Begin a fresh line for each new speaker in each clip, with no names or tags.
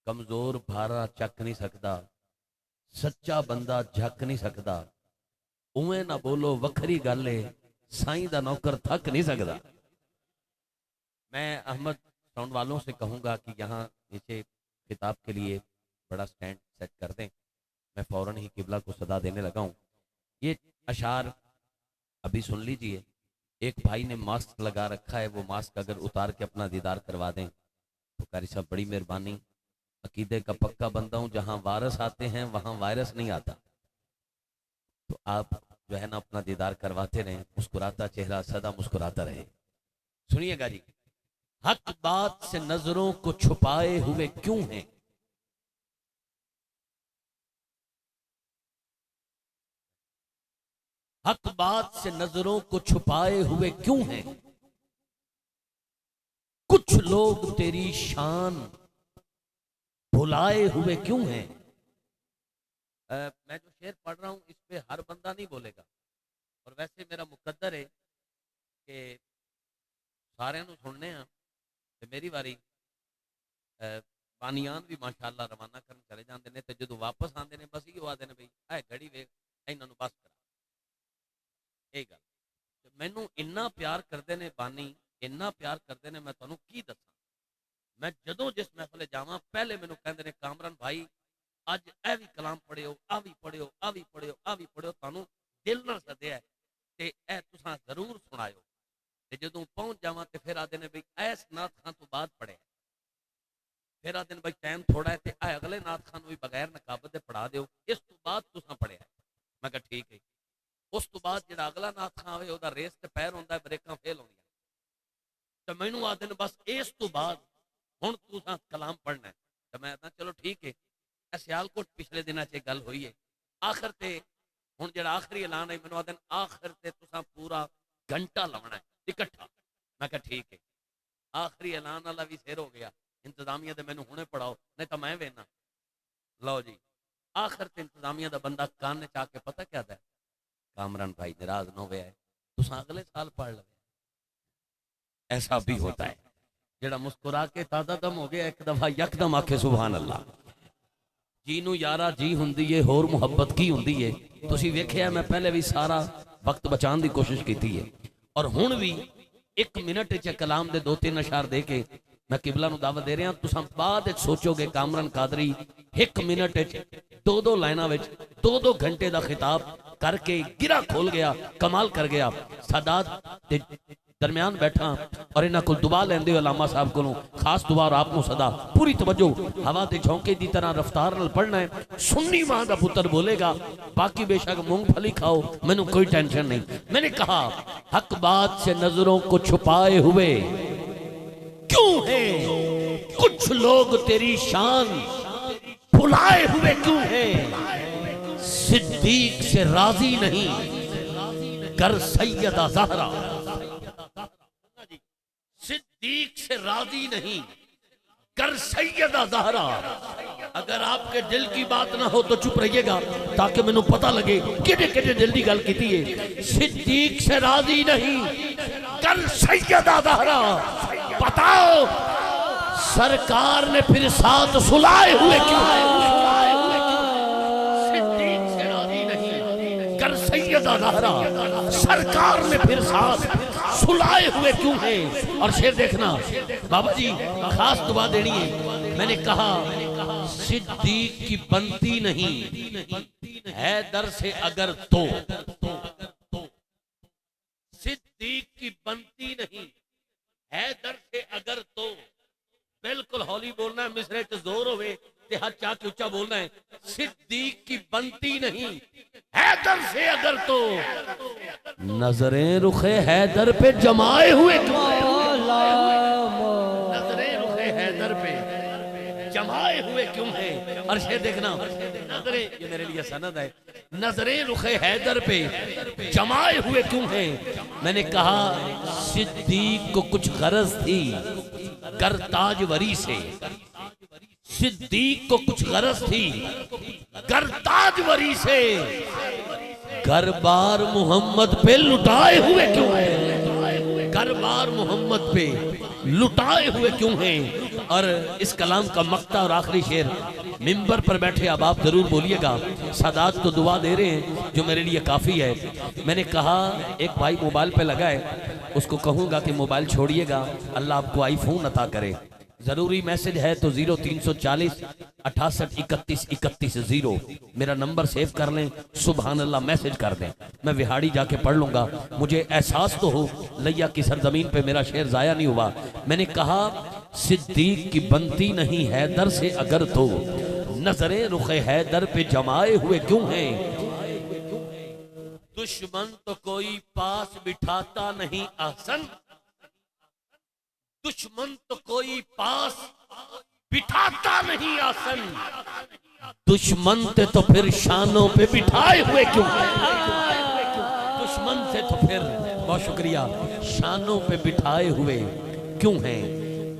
کمزور بھارا چک نہیں سکتا، سچا بندہ جھک نہیں سکتا، اویں نہ بولو وکھری گل ہے، سائیں دا نوکر تھک نہیں سکتا۔ میں احمد ساؤنڈ والوں سے کہوں گا کہ یہاں نیچے خطاب کے لیے بڑا سٹینڈ سیٹ کر دیں، میں فوراً ہی قبلہ کو صدا دینے لگا ہوں۔ یہ اشعار ابھی سن لیجئے۔ ایک بھائی نے ماسک لگا رکھا ہے، وہ ماسک اگر اتار کے اپنا دیدار کروا دیں تو قاری صاحب بڑی مہربانی۔ عقیدے کا پکا بندہ ہوں، جہاں وائرس آتے ہیں وہاں وائرس نہیں آتا، تو آپ جو ہے نا اپنا دیدار کرواتے رہیں، مسکراتا چہرہ سدا مسکراتا رہے۔ سنیے گا جی۔ حق بات سے نظروں کو چھپائے ہوئے کیوں ہیں، حق بات سے نظروں کو چھپائے ہوئے کیوں ہیں، کچھ لوگ تیری شان بھلائے ہوئے کیوں ہیں۔ میں جو شعر پڑھ رہا ہوں اس پہ ہر بندہ نہیں بولے گا، اور ویسے میرا مقدر ہے کہ سارے نو سننے ہیں، تے میری واری بانیان بھی ماشاءاللہ روانہ کرن چلے جاندے نے، تے جدوں واپس آندے نے بس یہ آدھے نے بھئی اے گھڑی ویکھ انہاں نو بس کرا، یہ گل مینوں اتنا پیار کردے نے بانی، اتنا پیار کردے نے، میں تانوں کی دساں۔ میں جدوں جس محفل جاواں پہلے مینوں کہندے نے کامران بھائی اج اے وی کلام پڑھیو، آ وی پڑھیو، آ وی پڑھیو، آ وی پڑھیو، تانوں دل نال سدیا ہے تے اے تساں ضرور سنایو۔ تے جدوں پہنچ جاواں تے پھر آدے نے بھئی ایس نعت خان تو بعد پڑھے، پھر آدے نے بھئی ٹائم تھوڑا ہے تے اے اگلے نعت خان بھی بغیر نقابت دے پڑھا دیو، اس تو بعد تساں پڑھیا ہے۔ میں کہا ٹھیک ہے۔ اس تو بعد جڑا اگلا نعت خان ہوئے او دا ریس تے پیر ہوندا ہے، بریکاں فیل ہوندیاں، تے مینوں آدے نے بس اس تو بعد ہن تساں کلام پڑھنا ہے۔ تے میں کہا چلو ٹھیک ہے۔ سیالکوٹ پچھلے دنوں سے گل ہوئی ہے، آخر تے ہن جڑا آخری اعلان ہے مینوں آدن آخر تے تساں پورا گھنٹہ لونا ہے اکٹھا۔ میں کہا ٹھیک ہے۔ آخری اعلان والا بھی سیر ہو گیا، انتظامیہ دے مینوں ہنے پڑھاؤ نہیں تو میں وینا۔ لو جی آخر تے انتظامیہ دا بندہ کان نے چاہ کے پتہ کیا ہے، کامران بھائی ناراض نہ ہوئے ہے، تساں اگلے سال پڑھ لو۔ ایسا بھی ہوتا ہے، جڑا مسکرا کے تازہ دم ہو گیا ایک دفعہ یکدم آکھے سبحان اللہ۔ جی نو یارا جی ہوندی ہے، ہور محبت کی ہوندی ہے۔ تسی ویکھیا میں پہلے بھی سارا وقت بچان دی کوشش کیتی ہے، اور ہن بھی ایک منٹ چ کلام دے 2-3 اشعار دے کے میں قبلہ نو دعوت دے رہا ہوں۔ تساں بعد وچ سوچو گے کامران قادری ایک منٹ چ 2 لائناں وچ 2 گھنٹے دا خطاب کر کے گرا کھول گیا، کمال کر گیا۔ سادات تے درمیان بیٹھا اور انہاں کول دعا لیندے ہو علامہ صاحب کولوں خاص دعا اور آپ کو صدا پوری توجہ ہوا تے جھونکے دی طرح رفتار نال پڑھنا ہے۔ سنی ماں دا پتر بولے گا، باقی بے شک مونگ پھلی کھاؤ، مینوں کوئی ٹینشن نہیں۔ میں نے کہا حق بات سے نظروں کو چھپائے ہوئے کیوں ہیں، کچھ لوگ تیری شان بھلائے ہوئے کیوں ہیں، صدیق سے راضی نہیں گر سیدہ زہرا، صدیق سے راضی نہیں گر سیدہ زہرا۔ اگر آپ کے دل کی بات نہ ہو تو چپ رہیے گا تاکہ میں نے پتہ لگے کیڑے کیڑے دل دی گل کیتی ہے۔ صدیق سے راضی نہیں گر سیدہ زہرا، بتاؤ سرکار نے پھر ساتھ سلائے ہوئے کیوں ہیں، صدیق سے راضی نہیں گر سیدہ زہرا، سرکار نے پھر ساتھ سلائے ہوئے کیوں ہیں۔ اور شعر دیکھنا بابا جی خاص دعا دینی ہے۔ میں نے کہا صدیق کی بنتی نہیں حیدر سے اگر تو، صدیق کی بنتی نہیں حیدر سے اگر تو، بالکل ہولی بولنا ہے، مصرے تے زور ہوئے تے ہاتھ چاہ کے اچھا بولنا ہے۔ صدیق کی بنتی نہیں حیدر سے اگر تو، نظریں رخ حیدر پہ جمائے ہوئے کیوں ہیں، نظریں رخ حیدر پہ جمائے ہوئے کیوں ہیں۔ اور شعر دیکھنا، نظریں، یہ میرے لیے سند ہے، نظریں رخ حیدر پہ جمائے ہوئے کیوں ہیں۔ میں نے کہا صدیق کو کچھ غرض تھی گر تاجوری سے، صدیق کو کچھ غرض تھی گر تاجوری سے، گر بار محمد پہ لٹائے ہوئے کیوں ہیں، گر بار محمد پہ لٹائے ہوئے کیوں ہیں۔ اور اس کلام کا مقطع اور آخری شعر ممبر پر بیٹھے اب آپ ضرور بولیے گا. سادات تو دعا دے رہے ہیں جو میرے لیے کافی ہے. میں نے کہا ایک بھائی موبائل پہ لگا ہے، اس کو کہوں گا کہ موبائل چھوڑیے گا، اللہ آپ کو آئی فون عطا کرے. ضروری میسج ہے تو 0340 68 31 31 0 میرا نمبر سیو کر لیں. سبحان اللہ میسج کر دیں، میں وہاڑی جا کے پڑھ لوں گا. مجھے احساس تو ہو لیا کی سرزمین پہ میرا شعر ضائع نہیں ہوا. میں نے کہا صدیق کی بنتی نہیں حیدر سے اگر تو نظریں رخ حیدر پہ جمائے ہوئے کیوں ہیں. دشمن تو کوئی پاس بٹھاتا نہیں احسن، دشمن تو کوئی پاس بٹھاتا نہیں آسن، دشمن تے تو پھر شانوں پہ بٹھائے ہوئے کیوں ہیں. دشمن سے تو پھر، بہت شکریہ، شانوں پہ بٹھائے ہوئے کیوں ہیں.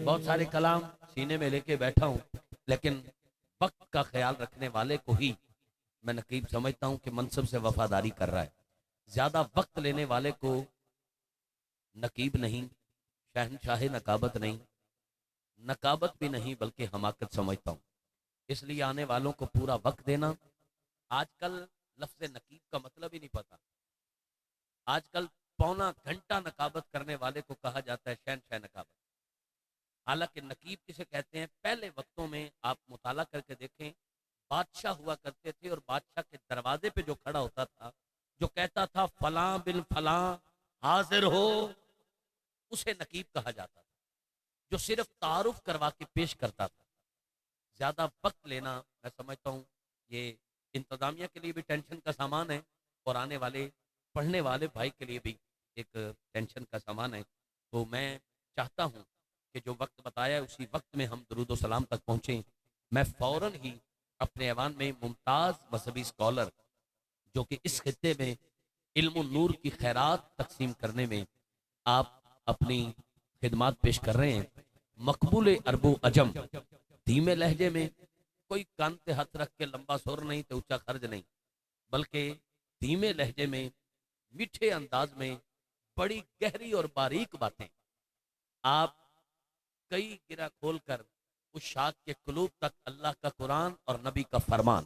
بہت سارے کلام سینے میں لے کے بیٹھا ہوں، لیکن وقت کا خیال رکھنے والے کو ہی میں نقیب سمجھتا ہوں کہ منصب سے وفاداری کر رہا ہے. زیادہ وقت لینے والے کو نقیب نہیں، شہنشاہ نقابت نہیں، نقابت بھی نہیں بلکہ حماقت سمجھتا ہوں. اس لیے آنے والوں کو پورا وقت دینا. آج کل لفظ نقیب کا مطلب ہی نہیں پتا. آج کل پونا گھنٹہ نقابت کرنے والے کو کہا جاتا ہے شہنشاہ نقابت. حالانکہ نقیب کسے کہتے ہیں؟ پہلے وقتوں میں آپ مطالعہ کر کے دیکھیں، بادشاہ ہوا کرتے تھے اور بادشاہ کے دروازے پہ جو کھڑا ہوتا تھا، جو کہتا تھا فلاں بن فلاں حاضر ہو، اسے نقیب کہا جاتا تھا. جو صرف تعارف کروا کے پیش کرتا تھا. زیادہ وقت لینا میں سمجھتا ہوں یہ انتظامیہ کے لیے بھی ٹینشن کا سامان ہے، اور آنے والے پڑھنے والے بھائی کے لیے بھی ایک ٹینشن کا سامان ہے. تو میں چاہتا ہوں کہ جو وقت بتایا اسی وقت میں ہم درود و سلام تک پہنچیں. میں فوراً ہی اپنے ایوان میں ممتاز مذہبی اسکالر جو کہ اس خطے میں علم و نور کی خیرات تقسیم کرنے میں آپ اپنی خدمات پیش کر رہے ہیں، مقبول عرب و عجم، دھیمے لہجے میں، کوئی کان پہ ہاتھ رکھ کے لمبا سور نہیں تو اونچا خرج نہیں، بلکہ دھیمے لہجے میں، میٹھے انداز میں، بڑی گہری اور باریک باتیں آپ کئی گرہ کھول کر اس شاخ کے قلوب تک اللہ کا قرآن اور نبی کا فرمان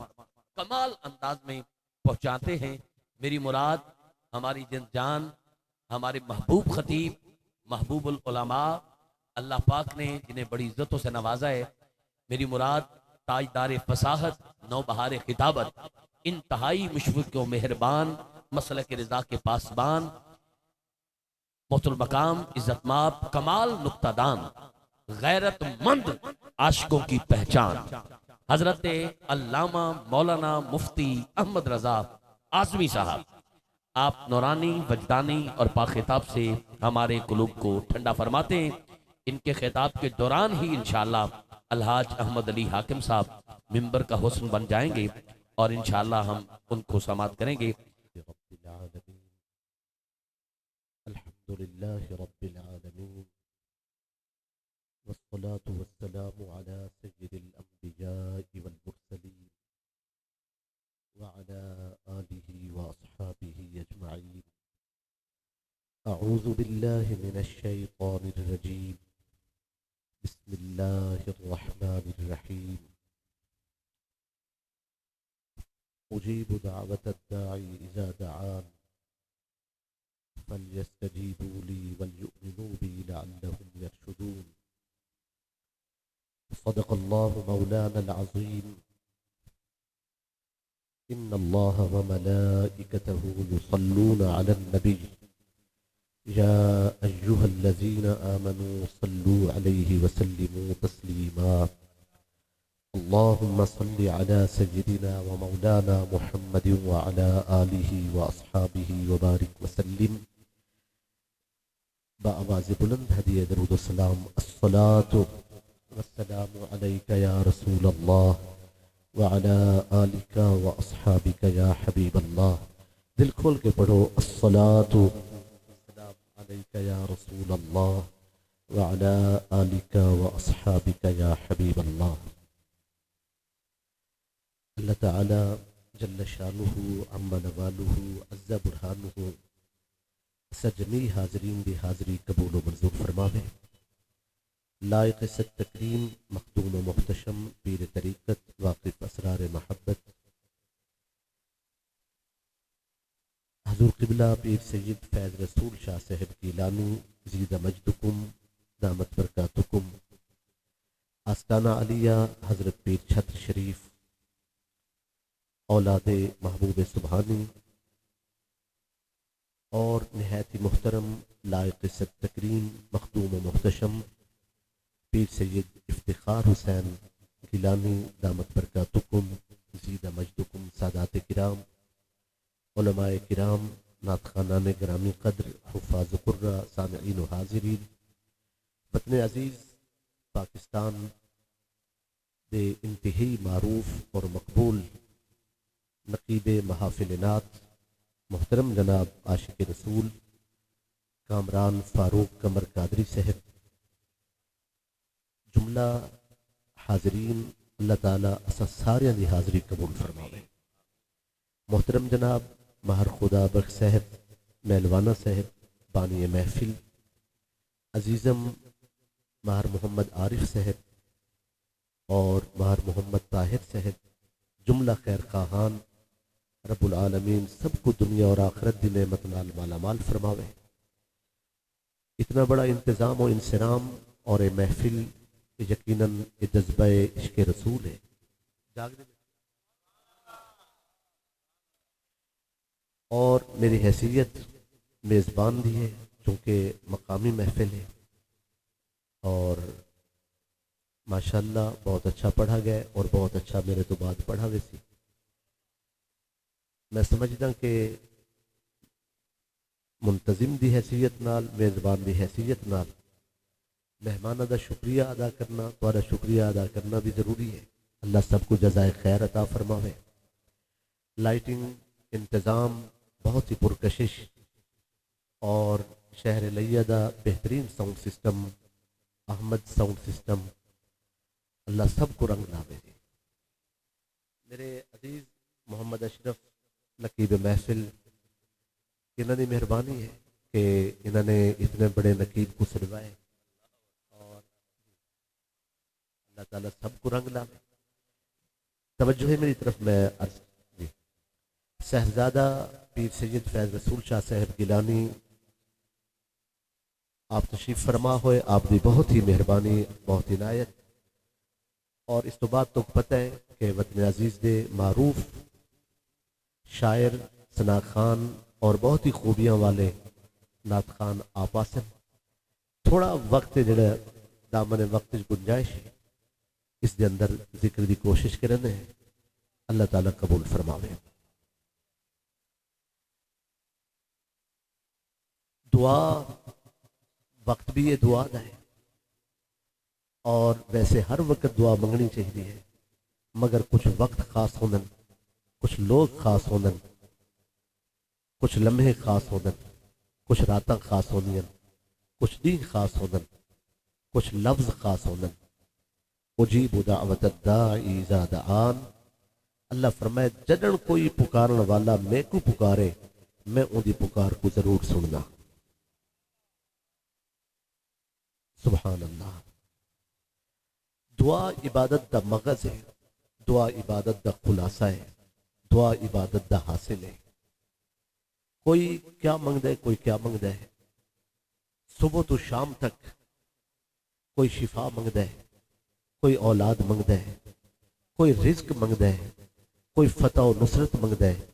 کمال انداز میں پہنچاتے ہیں. میری مراد ہماری جان، ہمارے محبوب خطیب، محبوب العلماء، اللہ پاک نے جنہیں بڑی عزتوں سے نوازا ہے، میری مراد تاجدار فصاحت، نوبہار خطابت، انتہائی مشفق و مہربان، مسلک رضا کے پاسبان، محترم مقام، عزت مآب، کمال نقطہ دان، غیرت مند عاشقوں کی پہچان، حضرت علامہ مولانا مفتی احمد رضا اعظمی صاحب. آپ نورانی، وجدانی اور پاخطاب سے ہمارے قلوب کو ٹھنڈا فرماتے ہیں. ان کے خطاب کے دوران ہی انشاءاللہ الحاج احمد علی حاکم صاحب ممبر کا حسن بن جائیں گے اور انشاءاللہ ہم ان کو سماعت کریں گے.
رب العالمین، الحمد للہ رب العالمین، والصلاة والسلام على سید الانبیاء والمرسلین وعلى آلہ واصحابہ اجمعین. اعوذ باللہ من الشیطان الرجیم، بسم اللہ الرحمن الرحیم. اجیب دعوت الداعی اذا دعان فلیستجیبوا لی وليؤمنوا بی لعلهم یرشدون. صدق اللہ مولانا العظیم. ان اللہ وملائکته یصلون علی النبی یا ایہا الذین آمنوا صلوا علیہ وسلموا تسلیما. اللهم صل على سيدنا ومولانا محمد وعلى آله وأصحابه وبارك وسلم. بآواز بلند ہدیہ درود و سلام. الصلاة والسلام عليك يا رسول الله وعلى آلك وأصحابك يا حبيب الله. دل کھول کے پڑھو. الصلاة والسلام عليك يا رسول الله وعلى آلك وأصحابك يا حبيب الله. اللہ تعالی جل شانہ عم نوالہ عز برہانہ سجمی حاضرین بھی حاضری قبول و منظور فرماوے. لائق ست تکریم مخدوم و محتشم پیر طریقت واقف اسرار محبت حضور قبلہ پیر سید فیض رسول شاہ صاحب گیلانی زید مجدکم دامت برکاتکم، آستانہ علیہ حضرت پیر چھتر شریف اولاد محبوب سبحانی اور نہایت محترم لائق ست تکریم مخدوم و محتشم پیر سید افتخار حسین گیلانی دامت برکاتکم زید مجدکم، سادات کرام، علماء کرام، نعت خوانان گرامی قدر، حفاظ قرہ، سامعین و حاضرین، وطن عزیز پاکستان دے انتہائی معروف اور مقبول نقیب محافل نعت محترم جناب عاشق رسول کامران فاروق قمر قادری صاحب، جملہ حاضرین، اللہ تعالیٰ اسا ساریاں دی حاضری قبول فرماوے۔ محترم جناب مہر خدا بخش صاحب میلوانہ صاحب بانی محفل، عزیزم مہر محمد عارف صاحب اور مہر محمد طاہر صاحب، جملہ خیر خواہان، رب العالمین سب کو دنیا اور آخرت دی نعمت نال مالا مال فرماوے۔ اتنا بڑا انتظام و انصرام اور یہ محفل یقیناً یہ جذبہ عشق رسول ہے۔ اور میری حیثیت میزبان بھی ہے چونکہ مقامی محفل ہے اور ماشاءاللہ بہت اچھا پڑھا گیا اور بہت اچھا میرے تو بعد پڑھا گیا سی۔ میں سمجھدا کہ منتظم دی حیثیت نال، میزبان دی حیثیت نال مہمانوں دا شکریہ ادا کرنا، تمہارا شکریہ ادا کرنا بھی ضروری ہے۔ اللہ سب کو جزائے خیر عطا فرماوے۔ لائٹنگ انتظام بہت ہی پرکشش اور شہر لیہ دا بہترین sound system, Ahmad sound system, اللہ سب کو رنگ لاوے دے۔ میرے عزیز محمد اشرف نقیب محفل، انہوں نے مہربانی ہے کہ انہوں نے اتنے بڑے نقیب کو سلوائے اور اللہ تعالیٰ سب کو رنگ لاوے۔ توجہ ہے میری طرف، میں عرض جی صاحبزادہ پیر سید فیض رسول شاہ صاحب گیلانی آپ تشریف فرما ہوئے، آپ دی بہت ہی مہربانی، بہت عنایت، اور اس تو بات تو پتہ ہے کہ وطن عزیز دے معروف شاعر ثنا خان اور بہت ہی خوبیاں والے نعت خان آپ آسن، تھوڑا وقت جڑا دامن وقت گنجائش ہے اس دے اندر ذکر دی کوشش کرنے ہیں، اللہ تعالیٰ قبول فرماوے۔ دعا وقت بھی یہ دعا دا ہے اور ویسے ہر وقت دعا منگنی چاہیے، مگر کچھ وقت خاص ہوندن، کچھ لوگ خاص ہوندن، کچھ لمحے خاص ہوندن، کچھ راتاں خاص ہوندن، کچھ دن خاص ہوندن، کچھ لفظ خاص ہوندن۔ اجیب دعوت الداعی اذا دعان، اللہ فرمائے جدن کوئی پکارن والا میں کو پکارے میں ان دی پکار کو ضرور سننا۔ سبحان اللہ۔ دعا عبادت دا مغز ہے، دعا عبادت دا خلاصہ ہے، دعا عبادت دا حاصل ہے۔ کوئی کیا منگتا ہے، کوئی کیا منگتا ہے، صبح تو شام تک کوئی شفا منگتا ہے، کوئی اولاد منگتا ہے، کوئی رزق منگتا ہے، کوئی فتح و نصرت منگتا ہے،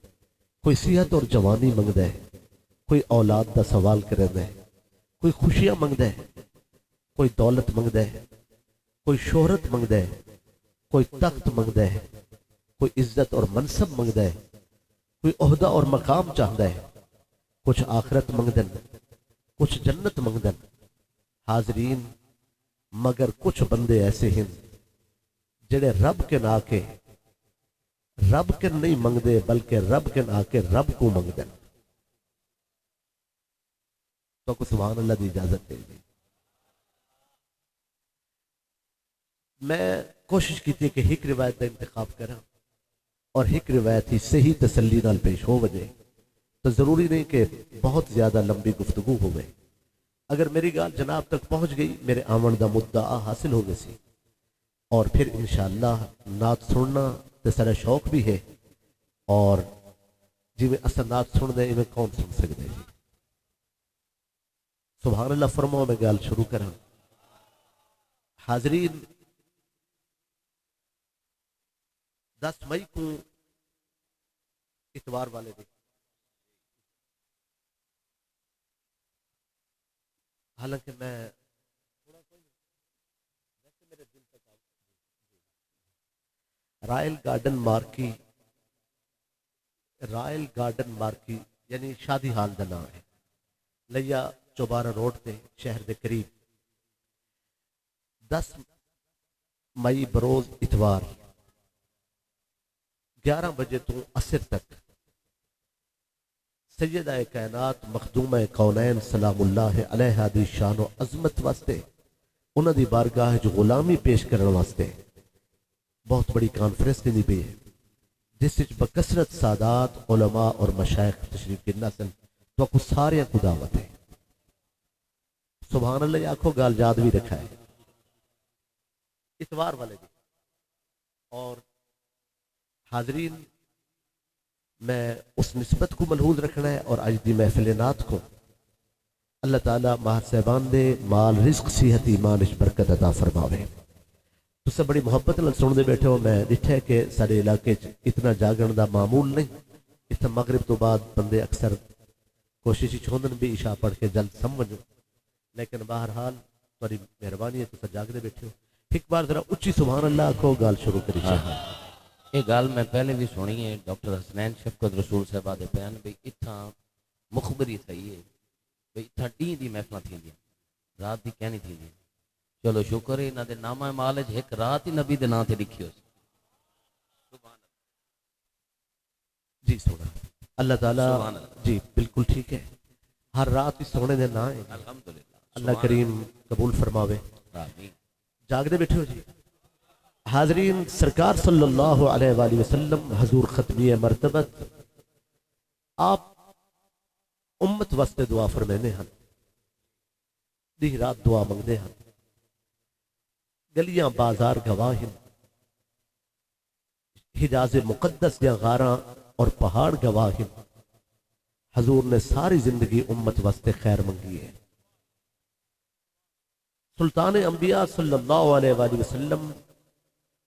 کوئی صحت اور جوانی منگتا ہے، کوئی اولاد دا سوال کرتا ہے، کوئی خوشیاں منگتا ہے، کوئی دولت منگتا ہے، کوئی شہرت منگتا ہے، کوئی تخت منگتا ہے، کوئی عزت اور منصب منگتا ہے، کوئی عہدہ اور مقام چاہتا ہے، کچھ آخرت منگدن، کچھ جنت منگدن۔ حاضرین، مگر کچھ بندے ایسے ہیں جڑے رب کے نا کے رب کے نہیں منگدے بلکہ رب کے نا کے رب کو منگدن۔ تو کو سبحان اللہ دی اجازت دے دی۔ میں کوشش کی تھی کہ ایک روایت کا انتخاب کرا اور ایک روایت ہی صحیح تسلی نال پیش ہو وجے، تو ضروری نہیں کہ بہت زیادہ لمبی گفتگو ہوئے، اگر میری گال جناب تک پہنچ گئی میرے آمن دا مدعا حاصل ہو گئی سی، اور پھر انشاءاللہ نعت سننا تے سارا شوق بھی ہے، اور جی میں اصل نعت سن دے میں کون سن سکتے جی؟ سبحان اللہ فرماؤ، میں گال شروع کرا۔ حاضرین، 10 مئی کو اتوار والے دن، حالانکہ میں رائل گارڈن مارکی یعنی شادی حال دا نام ہے، لیا چوبارہ روڈ تے شہر دے قریب، 10 مئی بروز اتوار 11 بجے تو عصر تک سیدہ کائنات مخدومہ کونین سلام اللہ علیہ دی شان و عظمت واسطے انہاں دی بارگاہ جو غلامی پیش کرنے واسطے بہت بڑی کانفرنس دی پئی ہے، جس وچ بکثرت سادات علماء اور مشائخ تشریف کرنا سن، تو کو سارے کو دعوت ہے۔ سبحان اللہ آنکھوں گال یاد بھی رکھا ہے، اتوار والے دن۔ اور حاضرین، میں اس نسبت کو ملحوظ رکھنا ہے، اور آج دی محفل نعت کو اللہ تعالیٰ ماہر صاحبان دے مال رزق صحت ایمان اچ برکت عطا فرماوے۔ تو سب بڑی محبت نال سن دے بیٹھے ہو، میں ڈٹھا کہ سارے علاقے اتنا جاگن دا معمول نہیں، اتنا مغرب تو بعد بندے اکثر کوشش چھوندن بھی عشاء پڑھ کے جلد سمجھو، لیکن بہرحال تمہاری مہربانی ہے تو جاگ دے بیٹھے ہو۔ ایک بار ذرا اچھی سبحان اللہ کو گال شروع کری۔
یہ گال میں پہلے بھی سنی ہے، ڈاکٹر حسنین شفقت رسول صاحبہ دے بیان بھی اتھاں مخبری تھی ہے بھئی اتھاں ٹی دی محفلیں تھیں دیا، رات دی کہنی تھی دیا۔ چلو شکر ہے، نہ دے نامہ مالج ایک رات ہی نبی دے نام تے لکھی ہو سی۔
جی سونا اللہ تعالیٰ، جی بالکل ٹھیک ہے، ہر رات ہی سونے دے نام ہے،
الحمدللہ،
اللہ کریم قبول فرماوے۔
آمین۔
جاگ دے بیٹھے ہو جی۔ حاضرین، سرکار صلی اللہ علیہ وآلہ وسلم حضور ختمی مرتبت آپ امت واسطے دعا فرمینے ہیں، دی رات دعا منگدے ہیں، گلیاں بازار گواہن، حجاز مقدس یا غاراں اور پہاڑ گواہن، حضور نے ساری زندگی امت واسطے خیر منگی ہے۔ سلطان انبیاء صلی اللہ علیہ وآلہ وسلم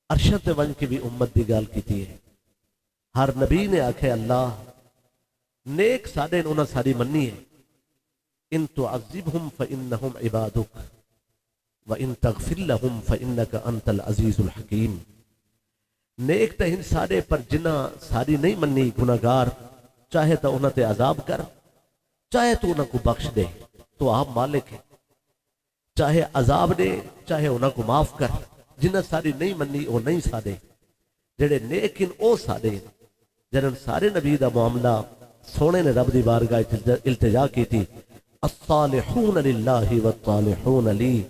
عرشت ون کی بھی امت دی گال کی ہے، ہر نبی نے آکھے اللہ نیک سادے انہاں ساری منی ہے، ان تعذبہم فإنہم عبادک وَإِن تَغْفِرْ لَهُمْ فَإِنَّكَ أَنْتَ الْعَزِيزُ الْحَكِيمُ۔ نیک تے ہن سارے پر جنہ ساری نہیں منی گناہگار، چاہے تو انہاں تے عذاب کر، چاہے تو انہاں کو بخش دے، تو آپ مالک ہے، چاہے عذاب دے چاہے انہاں کو معاف کر۔ جنہ ساری نہیں منی او نہیں سادے، جڑے نیک ان او سادے، جنہاں سارے نبی دا معاملہ سونے نے رب دی بارگاہ التجا کی تھی، الصالحون للہ والطالحون لی،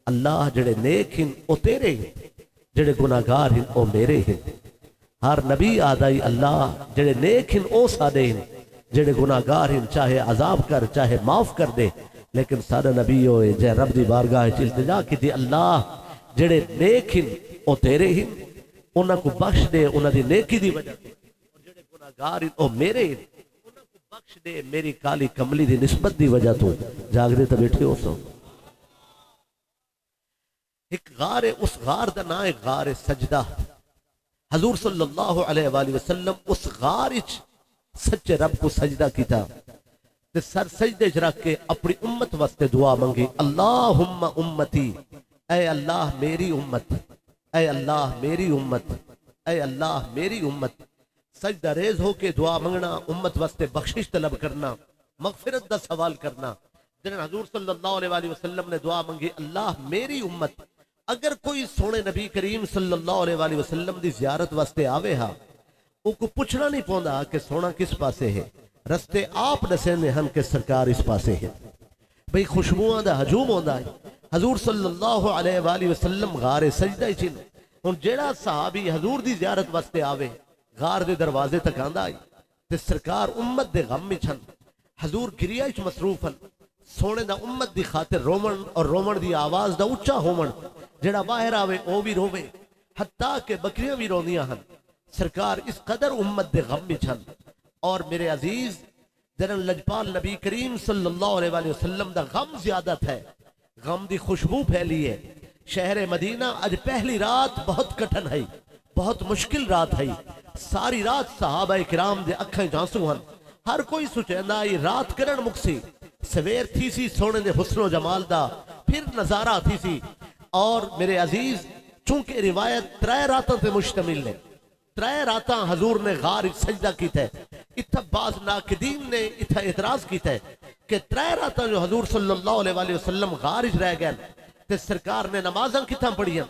اللہ جڑے نیک ہیں او تیرے ہیں، جڑے گناہگار ہیں او میرے ہیں۔ ہر نبی آدائی اللہ جڑے نیک ہیں او سادے ہیں، جڑے گناہگار ہیں چاہے عذاب کر چاہے معاف کر دے، لیکن سارے نبی ہوئے جے رب دی بارگاہ التجا کی تھی، اللہ جڑے نیک ہیں او تیرے ہیں، انہاں کو بخش دے انہاں دی نیکی دی وجہ سے، اور جڑے گناہگار ہیں او میرے ہیں، انہاں کو بخش دے میری کالی کملی دی نسبت دی وجہ تو۔ جاگ دے تو بیٹھے ہو سو۔ ایک غار ہے، اس غار دا نام ہے غار سجدہ۔ حضور صلی اللہ علیہ وآلہ وسلم اس غار اچ سچے رب کو سجدہ کیتا، تے سر سجدے چ رکھ کے اپنی امت واسطے دعا منگی، اللہم امتی، اے اللہ میری امت، اے اللہ میری امت، اے اللہ میری امت۔ سجدہ ریز ہو کے دعا منگنا، امت واسطے بخشش طلب کرنا، مغفرت دا سوال کرنا۔ جنہاں حضور صلی اللہ علیہ وآلہ وسلم نے دعا منگی اللہ میری امت۔ اگر کوئی سونے نبی کریم صلی اللہ علیہ وآلہ وسلم دی زیارت واسطے آوے ہاں، وہ کو پوچھنا نہیں پوندا کہ سونا کس پاسے ہے، رستے آپ دسیندے ہن کہ سرکار اس پاسے ہے۔ بھئی خوشبوؤں دا ہجوم ہوندا ہے۔ حضور صلی اللہ علیہ وآلہ وسلم غار سجدہ ہی چن، ہن جیڑا صحابی حضور دی زیارت واسطے آوے غار دے دروازے تک آندا ہے تے سرکار امت دے غم وچ ہن، حضور گریہ وچ مصروف ہن، سونے دا امت دی خاطر رومن اور رومن دی آواز دا اچھا ہومن جڑا باہر آوے او بھی روے حتیٰ کہ بکریاں بھی روندیاں ہن سرکار اس قدر امت دے غم وچ ہن اور میرے عزیز جنرل لجپال نبی کریم صلی اللہ علیہ وآلہ وسلم دا غم زیادت ہے غم دی خوشبو پھیلی ہے شہر مدینہ اج پہلی رات بہت کٹھن ہے بہت مشکل رات ہے ساری رات صحابہ کرام دے اکھیں جانسو ہن ہر کوئی سوچیندا یہ رات کرن مکسی سویر تھی سی سونے دے حسن و جمال دا پھر نظارہ تھی سی اور میرے عزیز چونکہ روایت 3 راتوں تے مشتمل ہے 3 راتاں حضور نے غار سجدہ کیتا ہے اتھا بعض ناقدین نے اتھا اعتراض کیتا ہے کہ 3 راتاں جو حضور صلی اللہ علیہ وآلہ وسلم غارج رہ گئے تے سرکار نے نمازاں کتھاں پڑھیاں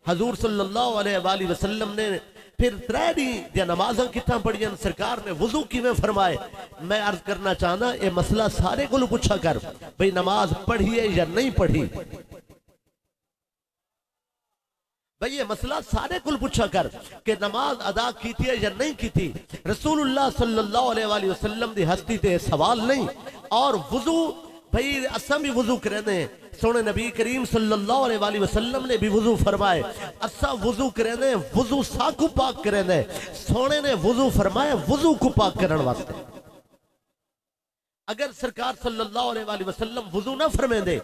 حضور صلی اللہ علیہ وآلہ وسلم نے پھر 3 دی دیا نمازاں کتھاں پڑھیاں سرکار نے وضو کیویں فرمائے میں عرض کرنا چاہنا یہ مسئلہ سارے کو پوچھا کر بھئی نماز پڑھی ہے یا نہیں پڑھی بھئی یہ مسئلہ سارے کل پوچھا کر کہ نماز ادا کیتی ہے یا نہیں کیتی رسول اللہ صلی اللہ علیہ وآلہ وسلم دی ہستی تے سوال نہیں اور وضو بھئی اساں بھی وضو کرنے سونے نبی کریم صلی اللہ علیہ وآلہ وسلم نے بھی وضو فرمائے اساں وضو کرنے وضو ساکو پاک کرنے سونے نے وضو فرمائے وضو کو پاک کرن واسطے اگر سرکار صلی اللہ علیہ وآلہ وسلم وضو نہ فرمائے دے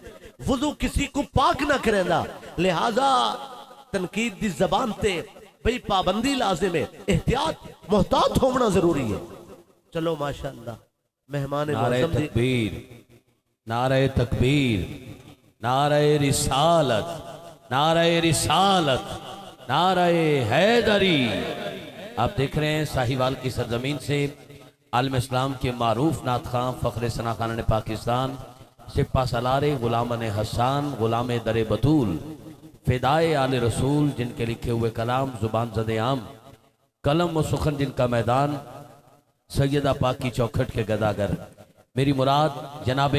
وضو کسی کو پاک نہ کرنے لہذا تنقید دی زبان تے بھئی پابندی لازم ہے احتیاط محتاط ہونا ضروری ہے چلو ماشاءاللہ مہمان
نعرہ
معظم
تکبیر نعرہ تکبیر نعرہ رسالت نعرہ رسالت نعرہ حیدری آپ دیکھ رہے ہیں ساہیوال کی سرزمین سے عالم اسلام کے معروف نعت خواں فخر ثنا خانہ پاکستان سپہ سالار غلام حسان غلام در بطول فدائے آل رسول جن کے لکھے ہوئے کلام زبان زد عام قلم و سخن جن کا میدان سیدہ پاک کی چوکھٹ کے گداگر میری مراد جناب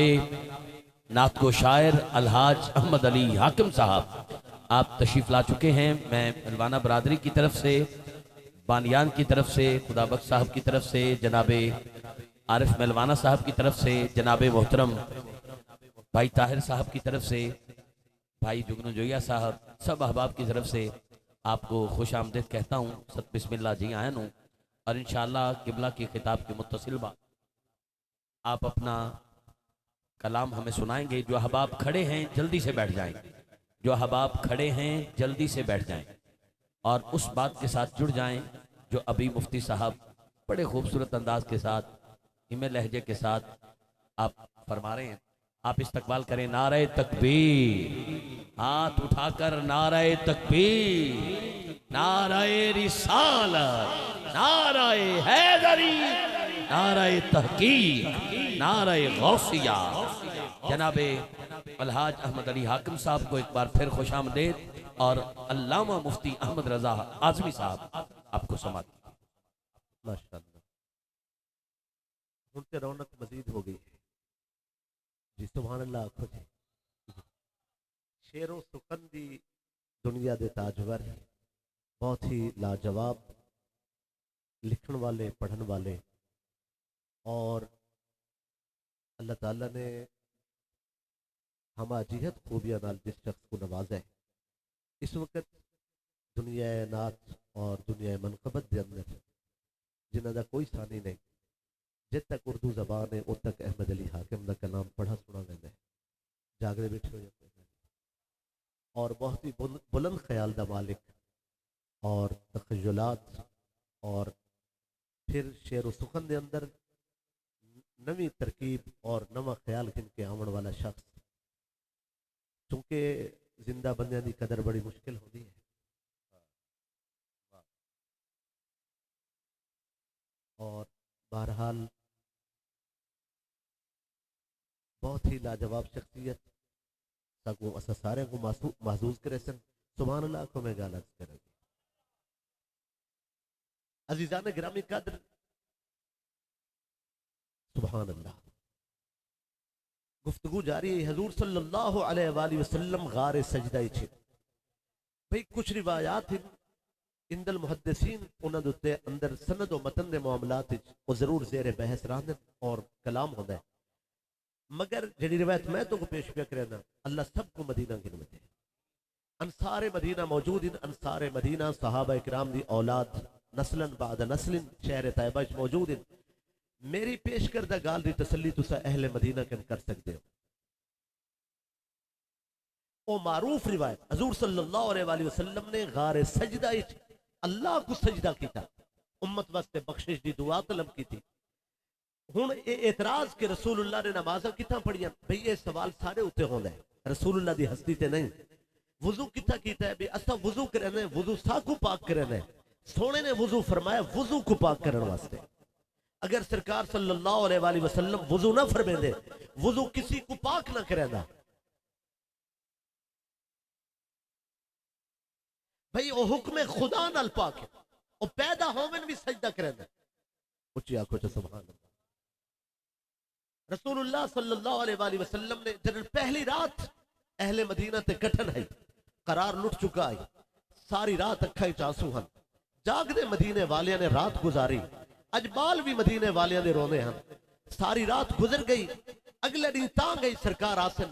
نعت کو شاعر الحاج احمد علی حاکم صاحب آپ تشریف لا چکے ہیں میں ملوانہ برادری کی طرف سے بانیان کی طرف سے خدا بخش صاحب کی طرف سے جناب عارف ملوانہ صاحب کی طرف سے جناب محترم بھائی طاہر صاحب کی طرف سے بھائی جگنو جویا صاحب سب احباب کی طرف سے آپ کو خوش آمدید کہتا ہوں ست بسم اللہ جی آئین ہوں اور انشاءاللہ قبلہ کی خطاب کے متصل با آپ اپنا کلام ہمیں سنائیں گے جو احباب کھڑے ہیں جلدی سے بیٹھ جائیں جو احباب کھڑے ہیں جلدی سے بیٹھ جائیں اور اس بات کے ساتھ جڑ جائیں جو ابھی مفتی صاحب بڑے خوبصورت انداز کے ساتھ ہمیں لہجے کے ساتھ آپ فرما رہے ہیں آپ استقبال کریں نعرہ تکبیر ہاتھ اٹھا کر نعرہ تکبیر نعرہ رسالت نعرہ حیدری نعرہ تحقیق نعرہ غوثیہ جناب الحاج احمد علی حاکم صاحب کو ایک بار پھر خوش آمدید اور علامہ مفتی احمد رضا اعظمی صاحب آپ کو سماعت
ماشاءاللہ ان سے رونق مزید ہو گئی جی سبحان اللہ آخو جی شعر و سخن دی دنیا دے تاجور بہت ہی لاجواب لکھن والے پڑھن والے اور اللہ تعالیٰ نے ہما جہت خوبیاں نال جس شخص کو نوازا ہے اس وقت دنیا نعت اور دنیا منقبت دے اندر جنہ دا کوئی ثانی نہیں جب تک اردو زبان ہے اب تک احمد علی حاکم دا کلام پڑھا سنا لینا ہے جاگرے بیٹھے ہو جاتے ہیں اور بہت ہی بلند خیال دا مالک اور تخیلات اور پھر شعر و سخن دے اندر نوی ترکیب اور نواں خیال گن کے آمن والا شخص چونکہ زندہ بندیاں دی قدر بڑی مشکل ہوتی ہے اور بہرحال بہت ہی لاجواب شخصیت سکو اسا سارے کو محظوظ کرے سن سبحان اللہ کو میں گالا کرے گی عزیزان گرامی قدر سبحان اللہ گفتگو جاری ہے حضور صلی اللہ علیہ وآلہ وسلم غار سجدہ چھے بھئی کچھ روایات ہیں اند المحدثین انہاں دوتے اندر سند و متن دے معاملات وہ ضرور زیر بحث رہنے اور کلام ہوتا ہے مگر جڑی روایت میں تو کو پیش پہ کرنا اللہ سب کو مدینہ گنوے دے انصار مدینہ موجود ہیں انصار مدینہ صحابہ اکرام دی اولاد نسلن بعد نسلن شہر طیبہ موجود ہیں میری پیش کردہ گال دی تسلی تسا اہل مدینہ کن کر سکتے ہو او معروف روایت حضور صلی اللہ علیہ وسلم نے غار سجدہ اللہ کو سجدہ کیتا امت واسطے بخشش دی دعا طلب کی تھی ہن اعتراض کہ رسول اللہ نے نمازاں کتھاں پڑھیاں بھئی یہ سوال سارے اوتے ہوندا ہے رسول اللہ دی ہستی تے نہیں وضو کتھا کیتا ہے بے اسا وضو کرنے وضو سا کو پاک کرنے سونے نے وضو فرمایا وضو کو پاک کرنے واسطے اگر سرکار صلی اللہ علیہ وسلم وضو نہ فرمائیں دے وضو کسی کو پاک نہ کرے دا بھئی وہ حکم خدا نال پاک ہے وہ پیدا ہومن بھی سجدہ کرے دا اچھی آنکھوں چا سبحان اللہ رسول اللہ صلی اللہ علیہ وسلم نے جنہاں پہلی رات اہل مدینہ تے کٹھن ہے قرار لٹ چکا ہے ساری رات اکھائی چاسو ہن جاگ دے مدینے والیاں نے رات گزاری اجبال بھی مدینے والیاں دے رونے ہن ساری رات گزر گئی اگلے دن تاں گئی سرکار آسن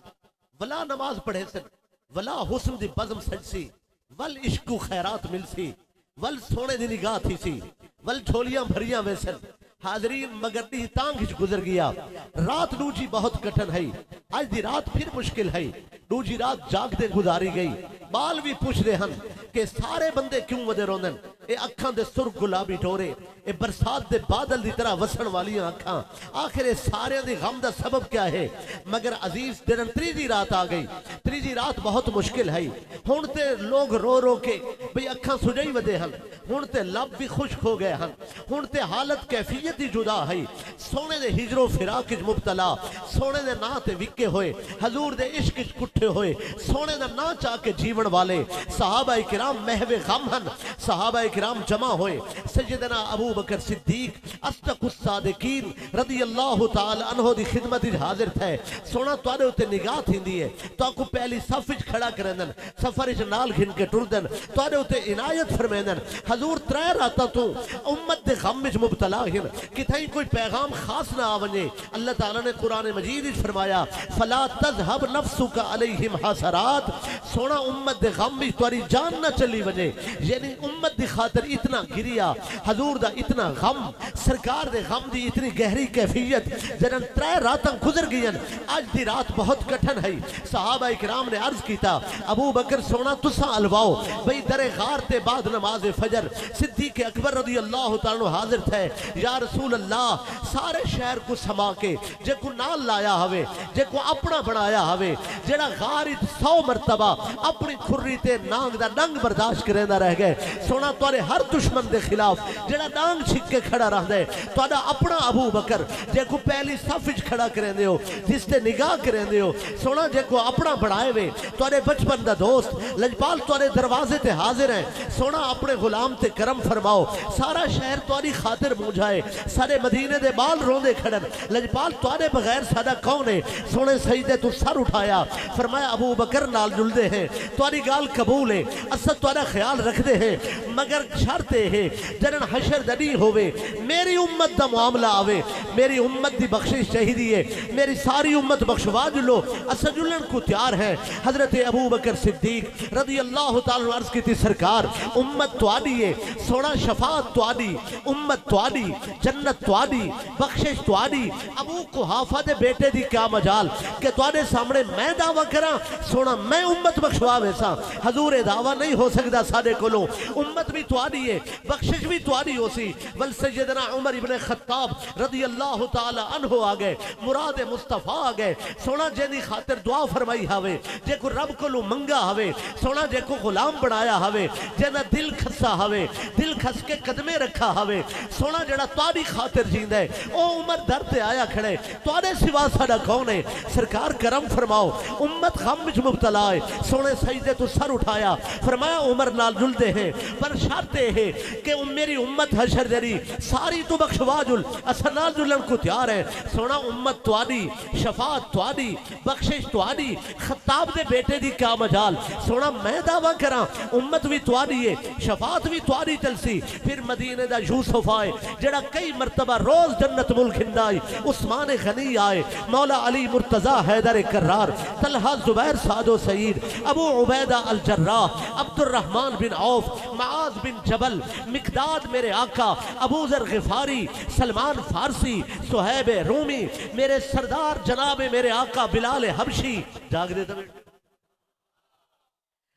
ولا نماز پڑھے سن ولا حسن دی بزم سجسی ول عشق و خیرات مل سی ول سونے دی نگاہ تھی سی ول جھولیاں بھریاں ویسن حاضرین مگر دی تانگ ہچ گزر گیا رات دوجی بہت کٹھن ہے آج دی رات پھر مشکل ہے دوجی رات جاگ دے گزاری گئی بال بھی پوچھ رہے ہن کہ سارے بندے کیوں ودے روندن اے اکھاں دے سرخ گلابی ٹورے اے برسات دے بادل دی طرح وسن والیاں اکھاں آخر سارے دی غم دا سبب کیا ہے مگر عزیز دن تریجی رات آ گئی تریجی رات بہت مشکل ہے ہن تے لوگ رو رو کے بھئی اکھاں سجائی ودے ہن ہن تے لب بھی خشک ہو گئے ہن ہن تے حالت کیفیت ہی جدا ہے سونے دے ہجر و فراق وچ مبتلا سونے دے نا تے وکے ہوئے حضور دے عشق وچ کٹھے ہوئے سونے دا نا چاہ کے جیون والے صحابہ کرام محو غم ہن صحابہ کرام جمع ہوئے سیدنا ابو بکر صدیق اصدق الصادقین رضی اللہ تعالی عنہ دی خدمت وچ حاضر تھے سونا تواڈے اوتے نگاہ تھیندی ہے تو کو پہلی صف وچ کھڑا کرندن سفر وچ نال گھن کے ٹردن تواڈے اوتے عنایت فرمائندن حضور ترے راتاں تو امت دے غم وچ مبتلا ہن کتھائی کوئی پیغام خاص نہ آونے اللہ تعالی نے قرآن مجید وچ فرمایا فلا تذهب نفسك علیہم حسرات سونا امت دے غم وچ تہاڈی جان نہ چلی وجے یعنی امت دی خاطر اتنا گریا حضور دا اتنا غم سرکار دے غم دی اتنی گہری کیفیت جنن ترے راتاں گزر گئین آج دی رات بہت کٹھن ہے صحابہ کرام نے عرض کیتا ابو بکر سونا تساں الواؤ بھئی در غار تے بعد نماز فجر صدیق اکبر رضی اللہ تعالی حاضر تھے یا رسول اللہ سارے شہر کو سما کے جے کو نال لایا ہوئے جے کو اپنا بنایا ہوئے جڑا غار 100 مرتبہ اپنی کھری تے نانگ دا ڈنگ برداشت کریں دا رہ گئے سونا توارے ہر دشمن دے خلاف جڑا ڈانگ چھک کے کھڑا رہ دے توڑا اپنا ابو بکر جے کو پہلی صفج کھڑا کریں دے ہو جس تے نگاہ کریں دے ہو سونا جے کو اپنا بڑھائے ہوئے توڑے بچپن دا دوست لجپال توڑے دروازے تے حاضر ہیں سونا اپنے غلام تے کرم فرماؤ سارا شہر توڑی خاطر مونجھائے سارے مدینے دے بال روندے کھڑن لجپال توڑے بغیر سادہ کون ہے سونے سجدے تو سر اٹھایا فرمایا ابو بکر نال جلدے ہیں توڑی گال قبول ہے اسد توڑا خیال رکھ دے ہیں مگر شرطے ہیں جنن حشر دنی ہوئے میری امت دا معاملہ آوے میری امت دی بخشش چاہیدی ہے میری ساری امت بخشوا جلو اسد جلن کو تیار ہے حضرت ابو بکر صدیق رضی اللہ تعالیٰ عرض کی تھی سرکار امت توڑی ہے سونا شفاعت توڑی امت توڑی جنت توڑی بخشش توڑی ابو قحافہ دے بیٹے دی کیا مجال کہ توڑے سامنے میں دعویٰ کرا سونا میں امت بخشوا ویسا حضور دعویٰ نہیں ہو سکتا سادے کلو امت بھی توڑی ہے بخشش بھی توڑی ہو سی بل سیدنا عمر ابن خطاب رضی اللہ تعالی عنہ آگئے مراد مصطفیٰ آگئے سونا جنی خاطر دعا فرمائی ہوئے جے کو رب کلو منگا ہوئے سونا جے کو غلام بنایا ہوئے جنا دل کھسا ہوئے دل کھس کے قدمے رکھا ہوئے سونا جڑا تاری خاطر جیند ہے او عمر در تے آیا کھڑے توڑے سوا ساڑا کون ہے سرکار کرم فرماؤ امت غم وچ مبتلا ہے سونے سجدے تو سر اٹھایا فرمایا عمر نال جلدے ہیں پر شرطے ہیں کہ میری امت حشر دری ساری تو بخشوا جل اثر نال جلن کو تیار ہے سونا امت تواری شفاعت تواری بخشش تواری خطاب دے بیٹے دی کیا مجال سونا میں دعویٰ کرا امت بھی تواری ہے شفاعت بھی تواری چلسی پھر مدینے دا یوسف آئے جڑا کئی مرتبہ روز جنت ختم الکھندائی، عثمان غنی آئے، مولا علی مرتضی حیدر کرار، طلحہ زبیر سعد و سعید، ابو عبیدہ الجراح، عبد الرحمن بن عوف، معاذ بن جبل، مقداد میرے آقا، ابو ذر غفاری، سلمان فارسی، صہیب رومی، میرے سردار جناب میرے آقا بلال حبشی، جاگ دے تمہیں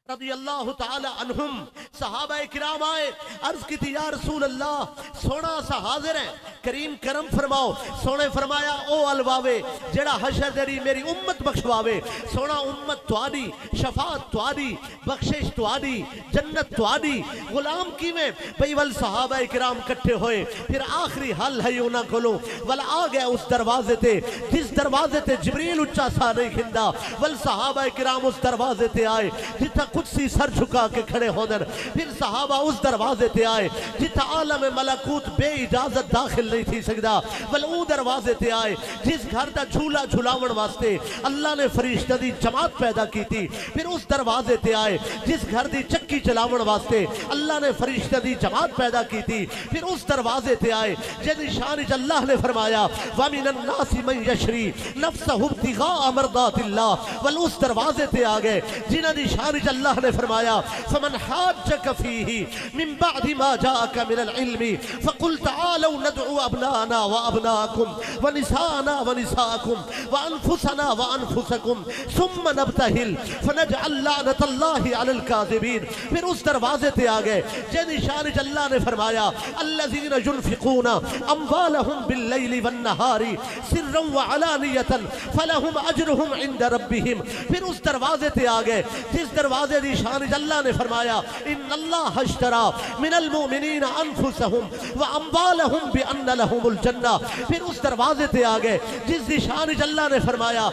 رضی اللہ تعالی عنہم، صحابہ کرام آئے، عرض کی تھی یا رسول اللہ سونا سا حاضر ہیں، کریم کرم فرماؤ۔ سونے فرمایا او الواوے جڑا حشر دری میری امت بخشواوے، سونا امت تواری، شفاعت تواری، بخشش تواری، جنت تواری، غلام کی میں بھئی ول صحابہ کرام کٹھے ہوئے، پھر آخری حل ہے یوں نہ کھولوں ول آ گئے اس دروازے تے جس دروازے تے جبریل اچھا سا نہیں کھندا، ول صحابہ کرام اس دروازے تے آئے جتھا قدسی سر جھکا کے کھڑے ہوندر، پھر صحابہ اس دروازے تے آئے جتھا عالم ملکوت بے اجازت داخل نہیں تھی سکدا، بل او دروازے تے آئے جس گھر دا جھولا جھلاون واسطے اللہ نے فرشتہ دی جماعت پیدا کی تھی، پھر اس دروازے تے آئے جس گھر دی چکی چلاون واسطے اللہ نے فرشتہ دی جماعت پیدا کی تھی، پھر اس دروازے تے آئے جن شان اللہ نے فرمایا وَمِنَ النَّاسِ مَنْ يَشْرِي نَفْسَهُ ابْتِغَاءَ مَرْضَاتِ اللَّهِ، ول اس دروازے تے آگئے جنہ دی شان اللہ نے فرمایا فَمَنْ حَاجَّكَ فِيهِ مِنْ بَعْدِ مَا جَاءَكَ مِنَ الْعِلْمِ فَقُلْ تَعَالَوْا نَدْعُوا أَبْنَاءَنَا وَأَبْنَاءَكُمْ وَنِسَاءَنَا وَنِسَاءَكُمْ وَأَنفُسَنَا وَأَنفُسَكُمْ ثُمَّ نَبْتَهِلْ فَنَجْعَلْ لَعْنَةَ اللَّهِ عَلَى الْكَاذِبِينَ، پھر اس دروازے تے آگئے جن شان اللہ نے فرمایا الَّذِينَ يُنْفِقُونَ أَمْوَالَهُمْ بِاللَّيْلِ وَالنَّهَارِ سِرًّا وَعَلَانِيَةً فَلَهُمْ أَجْرُهُمْ عِنْدَ رَبِّهِمْ، پھر اس دروازے تے آگئے جس دروازے دی شان اللہ نے فرمایا ان اللہ اشترا من المؤمنین انفسهم واموالهم بان لهم الجنہ، پھر اس دروازے تے آگئے جس دی شان اللہ نے فرمایا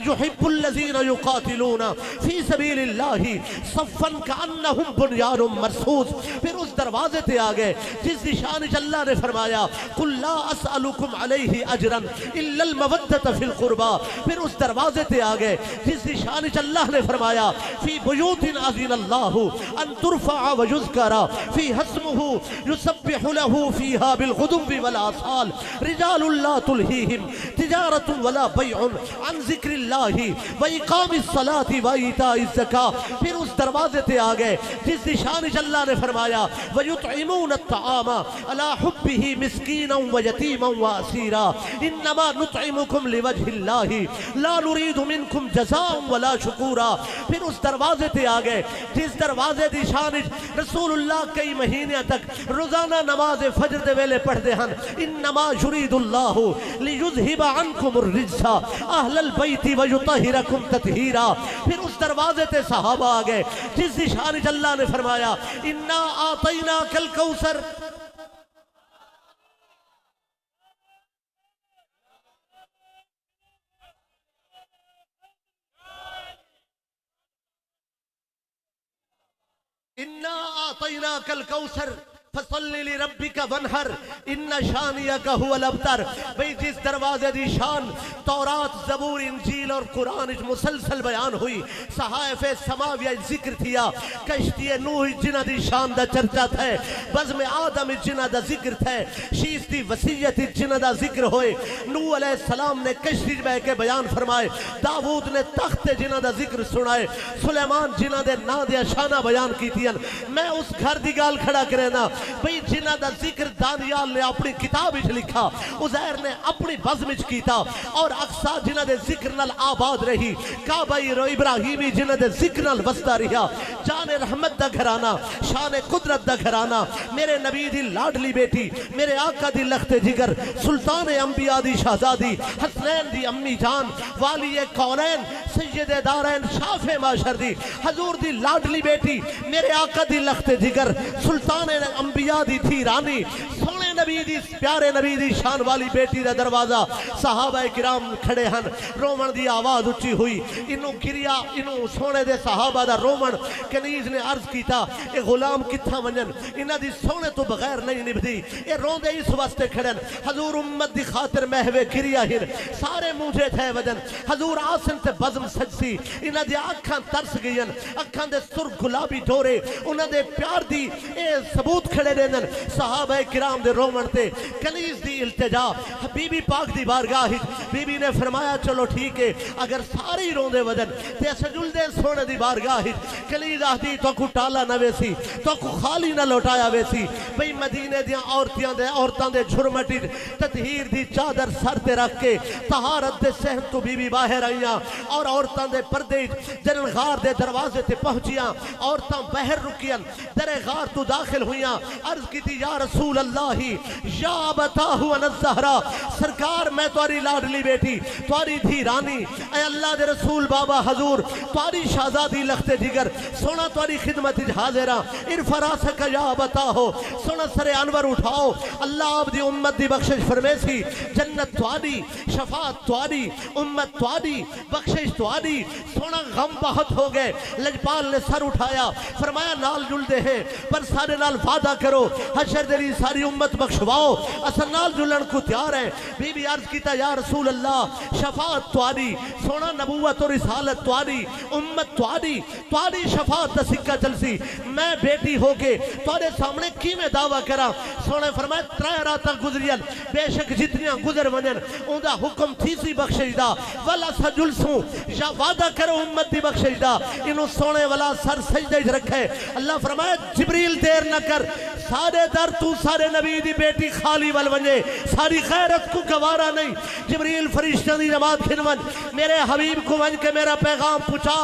یحب الذین یقاتلون فی سبیل اللہ صفا کانہم بنیان مرصوص، پھر اس دروازے تے آگئے جس دی شان اللہ نے فرمایا قل لا اسألکم علیہ اجرا الا المودۃ فی القربى، پھر اس دروازے تے آگئے جس دی شان اللہ نے فرمایا فی بیوت اذن اللہ ان ترفع ویذکر فیہا اسمہ یسبح لہ فیہا بالغدو والآصال رجال لا تلہیہم تجارۃ ولا بیع عن ذکر اللہ واقام الصلاۃ وایتاء الزکاۃ، پھر اس دروازے تے آگئے جس دی شان اللہ نے فرمایا ویطعمون الطعام علی حبہ مسکینا ویتیما واسیرا انما نطعمکم لوجہ اللہ لا نرید منکم جزاء ولا شکورا، پھر اس دروازے تے آگئے جس دروازے دی شان رسول اللہ کئی مہینے تک روزانہ نماز فجر دے ویلے پڑھ دے ہن انما یرید اللہ لیذہب عنکم الرجس اہل البیت ویطہرکم تطہیرا، پھر اس دروازے تے صحابہ آگئے جس دی شان اللہ نے فرمایا انا آتیناک الکوثر، اِنَّا آتَيْنَاكَ الْكَوْثَرَ فَصَلِّ لِرَبِّكَ وَانْحَرْ إِنَّ شَانِئَكَ هُوَ الْأَبْتَرُ، بھئی جس دروازے دی شان تورات زبور انجیل اور قرآن مسلسل بیان ہوئی، صحائف سماویہ ذکر تھیا، کشتی نوح جنہ دی شان دا چرچا تھے، بزم آدم جنہ دا ذکر تھے، شیس دی وسیعت جنہ دا ذکر ہوئے، نوح علیہ السلام نے کشتی بہ کے بیان فرمائے، داود نے تخت جنہ دا ذکر سنائے، سلیمان جنہ دے نا دیا شانہ بیان کی تھی، میں اس گھر دی گال کھڑا کرے نا بھئی جنہ دا ذکر دانیال نے اپنی کتاب اچھ لکھا، عزیر نے اپنی بزم اچھ کیتا، اور اقصا جنہ دے ذکر نال آباد رہی، کعبہ ابراہیمی جنہ دے ذکر نال وسطہ رہا، جان رحمت دا گھرانا، شان قدرت دا گھرانا، میرے نبی دی لاڈلی بیٹی، میرے آقا دی لخت جگر، سلطان انبیاء دی شہزادی، حسنین دی امی جان، والی کونین، سید دارین، شاف معاشر دی، حضور دی لاڈلی بیٹی، میرے آقا دی لخت جگر، سلطان انبیاء دی تھی رانی، سونے نبی دی پیارے نبی دی شان والی بیٹی دا دروازہ، صحابہ کرام کھڑے ہن، رومن دی آواز اچھی ہوئی، انہوں گریا، انہوں سونے دے صحابہ دا رومن، کنیز نے عرض کیتا اے غلام کتھا ونجن، انہاں دی سونے تو بغیر نہیں نبدی، اے روندے اس واسطے کھڑن، حضور امت دی خاطر محوے گریا ہن، سارے مجھے تھے وجن، حضور آسن تے بزم سجسی، انہاں دی آکھاں ترس گئین، آکھاں دے سر گلابی ڈورے، انہاں دے پیار دی اے ثبوت کھڑے رہنن، صحابہ کرام دے رومن رومن تے کنیز دی التجا بی بی پاک دی بارگاہ بی بی نے فرمایا چلو ٹھیک ہے اگر ساری روندے وجن تے سجل دے سونے دی بارگاہ کنیز آہدی تو کو ٹالا نہ ویسی تو کو خالی نہ لوٹایا ویسی بھئی مدینے دیاں عورتاں دے جھرمٹی تطہیر دی چادر سر تے رکھ کے طہارت دے سہن تو بی بی باہر آئیاں اور عورتاں دے پردے جنن غار دے دروازے تے پہنچیاں عورتاں بہر رکیاں در غار تو داخل ہویاں عرض کی تھی یا رسول اللہ یا بتاہو ان الزہرا سرکار میں تواری لاڈلی بیٹی تواری دھی رانی اے اللہ دے رسول بابا حضور تواری شہزادی لخت جگر سونا تواری خدمت حاضرہ ارفرا سکا یا بتاہو سونا سر انور اٹھاؤ اللہ آپ دی امت دی بخشش فرمیسی جنت تواری شفاعت تواری امت تواری بخشش تواری سونا غم بہت ہو گئے لجپال نے سر اٹھایا فرمایا نال جل دے ہیں پر سارے نال وعدہ کرو حشر دلی ساری امت بخشواؤ اصل نال جلن کو تیار ہیں بی بی عرض کیتا یا رسول اللہ شفاعت تواری سونا نبوت اور رسالت تواری امت تواری شفاعت دا سکہ چلسی میں بیٹی ہو کے توارے سامنے کی میں دعویٰ کرا سونا فرمایا ترائے راتہ گزریل بے شک جتنیاں گزر ونن ان دا حکم تھی سی بخشش دا والا سجل سوں یا وعدہ کرو امت دی بخشش دا انہوں سونے والا سر سجدہ رکھے اللہ فرمایا جبریل دیر نہ کر سارے در تو سارے نبی دی بیٹی خالی والونجے ساری خیرت کو گوارا نہیں جبریل فرشتہ دی جماعت کھنون میرے حبیب کو ونج کے میرا پیغام پوچھا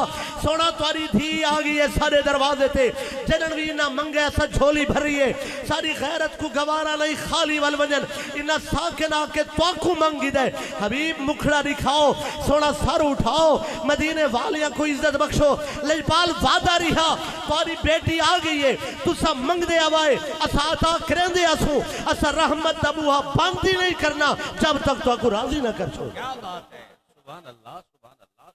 سونا تواری دھی آگئی ہے سارے دروازے تے جننوی نہ منگے ایسا جھولی بھر رہی ہے ساری خیرت کو گوارا نہیں خالی والونجن انہا ساکن آکے توکو منگی دے حبیب مکھڑا دکھاؤ سونا سر اٹھاؤ مدینے والیاں کو عزت بخشو لجپال وعدہ رہا تواری بیٹی آگئی ہے تو سا منگ دے آوائے اسا عطا کریں دے اسو اسا رحمت دبوہا باندھی نہیں کرنا جب تک تو اکو راضی نہ کر چھو
کیا بات ہے سبحان اللہ سبحان اللہ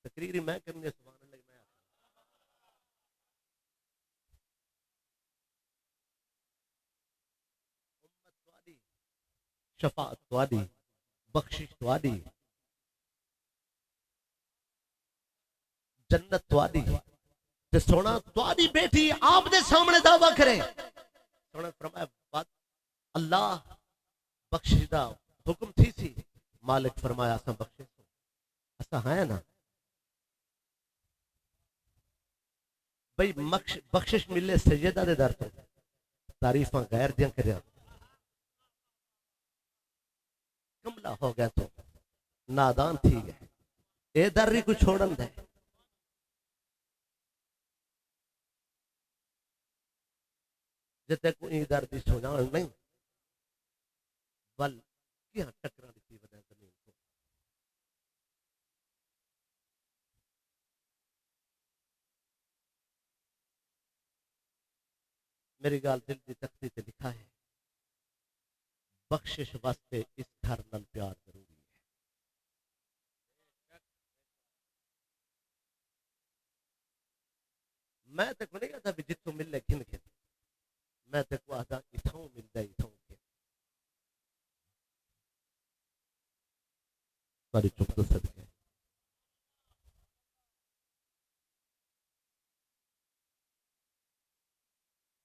تقریری میں کرنے سبحان اللہ میں امت تواری شفاعت تواری بخشش تواری جنت تواری تے سونا تواری بیٹی آپ دے سامنے دعویٰ کرے سونا فرمایا اللہ بخشش دا حکم تھی سی مالک فرمایا اسا بخشش اسا ہے نا بھئی بخشش ملے سیدہ دے در تو تعریفاں غیر دیاں کریا کملا ہو گیا تو نادان تھی گئے اے در ری کو چھوڑن دے جتے کوئی در دی سوجان نہیں بل کیا ٹکرا دیتی وجہ زمین کو میری گال دل دی تختی تے لکھا ہے بخشش واسطے اس گھر نال پیار ضروری ہے میں تے کو نہیں کہتا بھی جتوں ملے گھن کے میں تے کو آدھا اتھاؤں ملتا اتھاؤں کے ساری چپ تو صدقے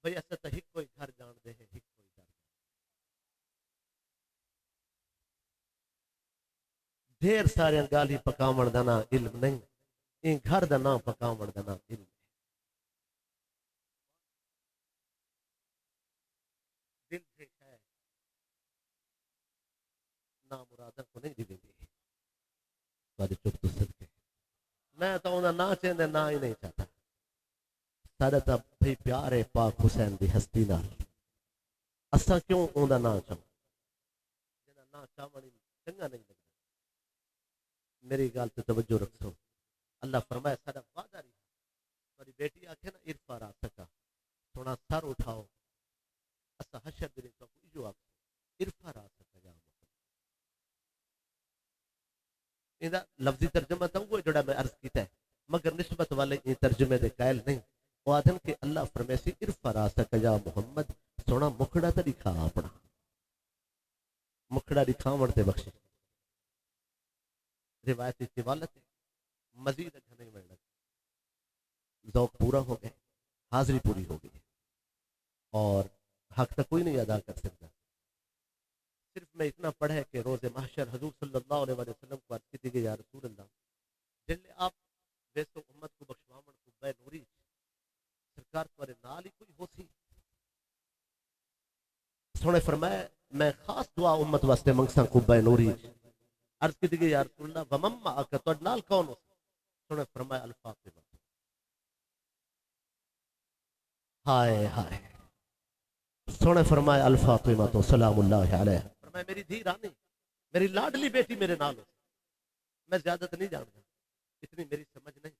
بھئی ایسا تا ہک کوئی گھر جان دے ہیں ہک کوئی گھر ڈھیر سارے گالی پکاون دا نا علم نہیں ان گھر دا نا پکاون دا نا علم دل سے ہے نا مرادہ کو نہیں دی دی ساری چپ تو صدقے میں تو انہا نا چاہندے نا ہی نہیں چاہتا سارے تا بھئی پیارے پاک حسین دی ہستی نال اسا کیوں اوندا نا چاہوں جنہا نا چاہونی چنگا نہیں لگتا میری گال تے توجہ رکھو اللہ فرمائے سارا وعدہ رہی تمہاری بیٹی آکھے نا عرفہ را سکا تھوڑا سر اٹھاؤ اسا حشر دلی تو کوئی جو آکھے عرفہ را سکا یا محمد اندہ لفظی ترجمہ تو وہ جڑا میں عرض کیتا ہے مگر نسبت والے یہ ترجمے دے قائل نہیں وہ آدھن کہ اللہ فرمیسی عرفہ را سکا یا محمد سونا مکھڑا تا دکھا اپنا مکھڑا دکھا مرتے بخشی روایتی طوالت ہے، مزید اچھا نہیں بننا، ذوق پورا ہو گیا، حاضری پوری ہو گئی اور حق تک کوئی نہیں ادا کر سکتا۔ صرف میں اتنا پڑھے کہ روز محشر حضور صلی اللہ علیہ وسلم کو عرض کی گئی یا رسول اللہ جلے آپ ویسو امت کو بخشواون کو بے نوری سرکار تمہارے نال ہی کوئی ہو سی۔ سونے فرمایا میں خاص دعا امت واسطے منگساں کو بے نوری عرض کی گئی یا رسول اللہ ومما اکا تو نال کون ہو؟ سونے فرمایا الفاطمہ۔ ہائے ہائے، سونے فرمایا الفاطمہ تو سلام اللہ علیہ، فرمایا میری دھی رانی میری لاڈلی بیٹی میرے نال ہو۔ میں زیادہ نہیں جانتا، اتنی میری سمجھ نہیں،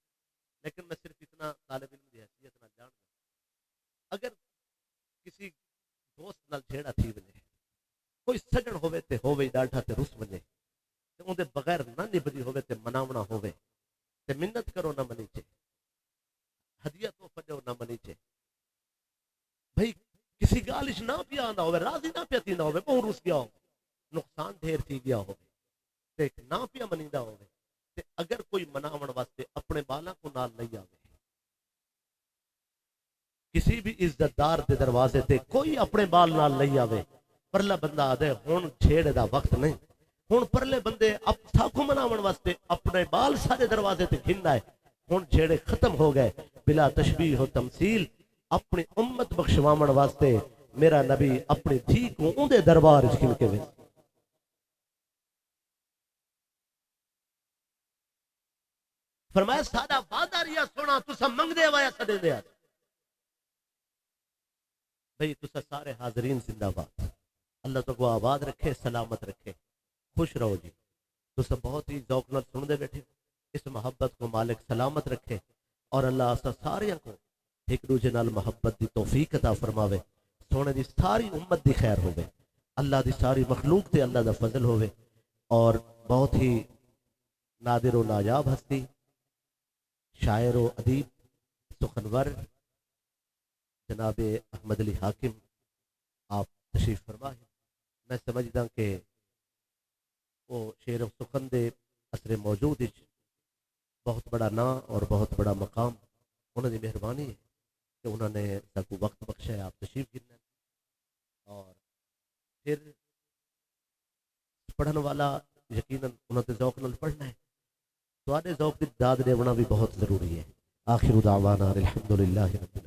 لیکن میں صرف اتنا طالب علم کی حیثیت نہ جانتا، اگر کسی دوست نال جھیڑا تھی ونے کوئی سجن ہوئے تے ہوئے ڈاٹا تے رس ونے تے اون دے بغیر نہ نبدی ہوئے تے مناونا ہوئے تے منت کرو نہ منی چے، ہدیہ تو پجو نہ منی چے، بھئی کسی گالش نہ پیا آندا ہوئے راضی نہ پیا تیندا ہوئے بہت رس گیا ہو نقصان ڈھیر تھی گیا ہوئے تے نہ پیا منیندہ ہوئے تے اگر کوئی مناون واسطے اپنے بالا کو نال نہیں آوے، کسی بھی عزت دار دے دروازے تے کوئی اپنے بال نال نہیں آوے، پرلا بندہ آدھے ہون چھیڑے دا وقت نہیں، ہون پرلے بندے اب ساکو مناون واسطے اپنے بال سارے دروازے تے گھندا ہے، ہون چھیڑے ختم ہو گئے بلا تشبیہ و تمثیل، اپنی امت بخشواون واسطے میرا نبی اپنی دھی کو اون دے دربار وچ گھن کے وے۔ فرمایا ساڈا وعدہ ریا سونا تسا منگ دے وایا سدے دے بھئی تسا سارے حاضرین زندہ باد، اللہ تو کو آباد رکھے سلامت رکھے خوش رہو جی، تسا بہت ہی ذوق نال سن دے بیٹھے، اس محبت کو مالک سلامت رکھے اور اللہ اسا ساریاں کو ایک دوجے نال محبت دی توفیق عطا فرماوے، سونے دی ساری امت دی خیر ہوے، اللہ دی ساری مخلوق تے اللہ دا فضل ہوے، اور بہت ہی نادر و نایاب ہستی شاعر و ادیب سخنور جناب احمد علی حاکم آپ تشریف فرما ہے۔ میں سمجھدا کہ وہ شعر و سخن دے اثر موجود بہت بڑا نام اور بہت بڑا مقام انہوں نے مہربانی ہے کہ انہوں نے سکو وقت بخشا ہے، آپ تشریف گرنا اور پھر پڑھن والا یقیناً انہوں نے ذوق نال پڑھنا ہے، تو آدھے ذوق کی داد دینا بھی بہت ضروری ہے۔ آخر دعوانا الحمدللہ رب العالمین۔